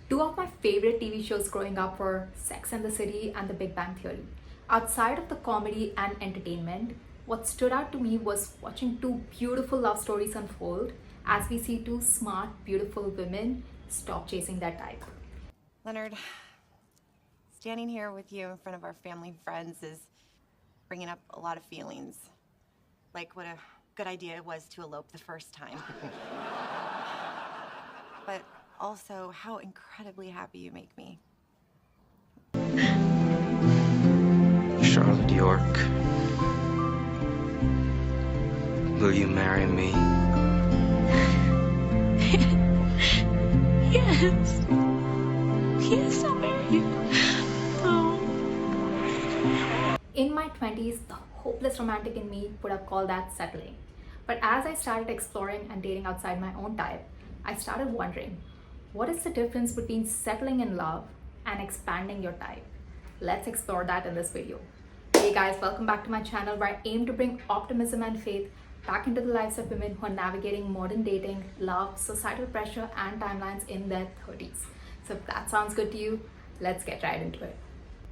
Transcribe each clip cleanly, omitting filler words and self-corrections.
Two of my favorite TV shows growing up were Sex and the City and The Big Bang Theory. Outside of the comedy and entertainment, what stood out to me was watching two beautiful love stories unfold as we see two smart, beautiful women stop chasing their type. Leonard, standing here with you in front of our family and friends is bringing up a lot of feelings. Like what a good idea it was to elope the first time. But also how incredibly happy you make me. Charlotte York, will you marry me? Yes. Yes, I'll marry you. Oh. In my 20s, the hopeless romantic in me would have called that settling. But as I started exploring and dating outside my own type, I started wondering, what is the difference between settling in love and expanding your type? Let's explore that in this video. Hey guys, welcome back to my channel where I aim to bring optimism and faith back into the lives of women who are navigating modern dating, love, societal pressure, and timelines in their 30s. So if that sounds good to you, let's get right into it.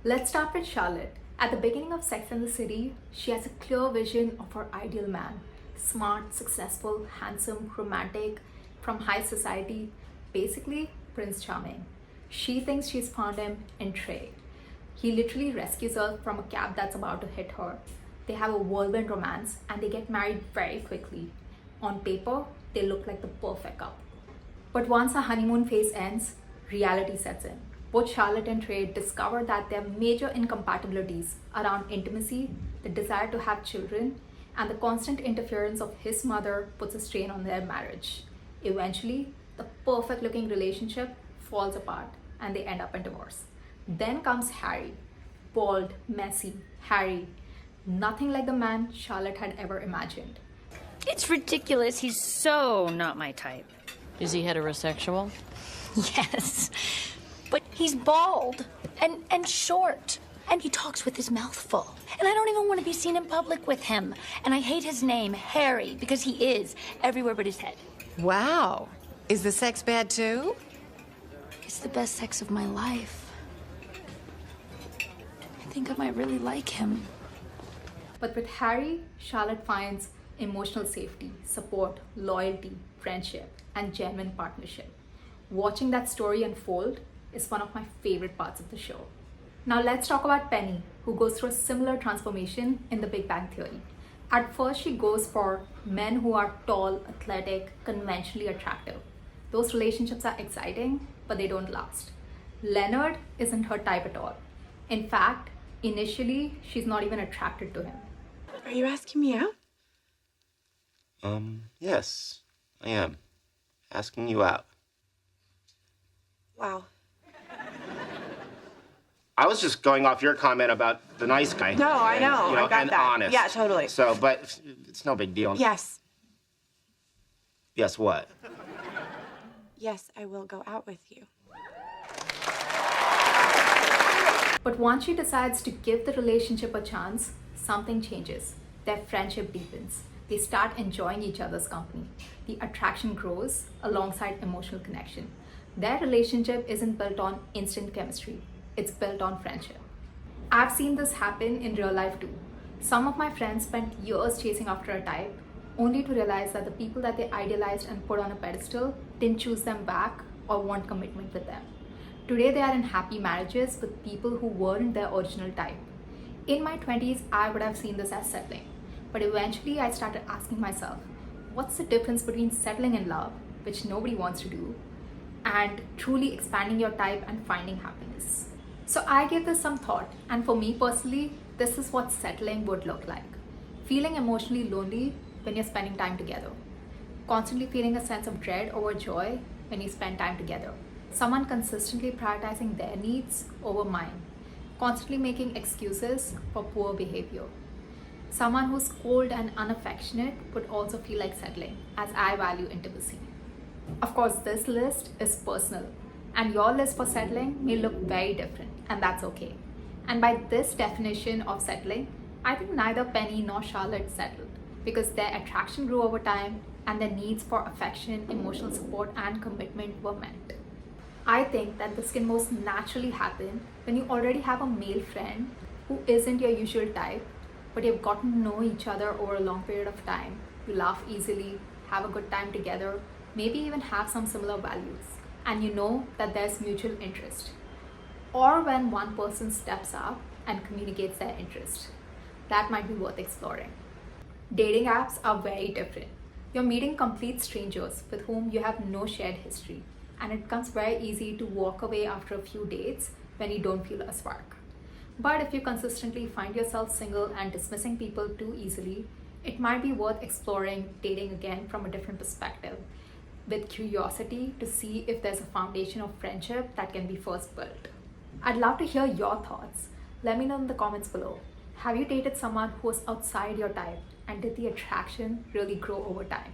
Let's start with Charlotte. At the beginning of Sex and the City, she has a clear vision of her ideal man. Smart, successful, handsome, romantic, from high society, basically Prince Charming. She thinks she's found him in Trey. He literally rescues her from a cab that's about to hit her. They have a whirlwind romance and they get married very quickly. On paper, they look like the perfect couple. But once the honeymoon phase ends, reality sets in. Both Charlotte and Trey discover that there are major incompatibilities around intimacy, the desire to have children, and the constant interference of his mother puts a strain on their marriage. Eventually, the perfect looking relationship falls apart and they end up in divorce. Then comes Harry. Bald, messy, Harry. Nothing like the man Charlotte had ever imagined. It's ridiculous. He's so not my type. Is he heterosexual? Yes. But he's bald and short. And he talks with his mouth full. And I don't even want to be seen in public with him. And I hate his name, Harry, because he is everywhere but his head. Wow. Is the sex bad too? It's the best sex of my life. I think I might really like him. But with Harry, Charlotte finds emotional safety, support, loyalty, friendship, and genuine partnership. Watching that story unfold is one of my favorite parts of the show. Now let's talk about Penny, who goes through a similar transformation in The Big Bang Theory. At first, she goes for men who are tall, athletic, conventionally attractive. Those relationships are exciting, but they don't last. Leonard isn't her type at all. In fact, initially, she's not even attracted to him. Are you asking me out? Yes, I am. Asking you out. Wow. I was just going off your comment about the nice guy. No, I know. You I got and that. honest. Yeah, totally. So, but it's no big deal. Yes. Yes, what? Yes, I will go out with you. But once she decides to give the relationship a chance, something changes. Their friendship deepens. They start enjoying each other's company. The attraction grows alongside emotional connection. Their relationship isn't built on instant chemistry. It's built on friendship. I've seen this happen in real life too. Some of my friends spent years chasing after a type, only to realize that the people that they idealized and put on a pedestal didn't choose them back or want commitment with them. Today they are in happy marriages with people who weren't their original type. In my 20s, I would have seen this as settling. But eventually I started asking myself, what's the difference between settling in love, which nobody wants to do, and truly expanding your type and finding happiness? So I gave this some thought, and for me personally, this is what settling would look like. Feeling emotionally lonely when you're spending time together. Constantly feeling a sense of dread over joy when you spend time together. Someone consistently prioritizing their needs over mine. Constantly making excuses for poor behavior. Someone who's cold and unaffectionate would also feel like settling, as I value intimacy. Of course, this list is personal, and your list for settling may look very different, and that's okay. And by this definition of settling, I think neither Penny nor Charlotte settled, because their attraction grew over time and their needs for affection, emotional support, and commitment were met. I think that this can most naturally happen when you already have a male friend who isn't your usual type, but you've gotten to know each other over a long period of time. You laugh easily, have a good time together, maybe even have some similar values, and you know that there's mutual interest. Or when one person steps up and communicates their interest. That might be worth exploring. Dating apps are very different. You're meeting complete strangers with whom you have no shared history, and it becomes very easy to walk away after a few dates when you don't feel a spark. But if you consistently find yourself single and dismissing people too easily, it might be worth exploring dating again from a different perspective, with curiosity to see if there's a foundation of friendship that can be first built. I'd love to hear your thoughts. Let me know in the comments below. Have you dated someone who was outside your type, and did the attraction really grow over time?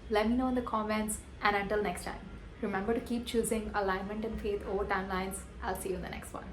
Let me know in the comments, and until next time, remember to keep choosing alignment and faith over timelines. I'll see you in the next one.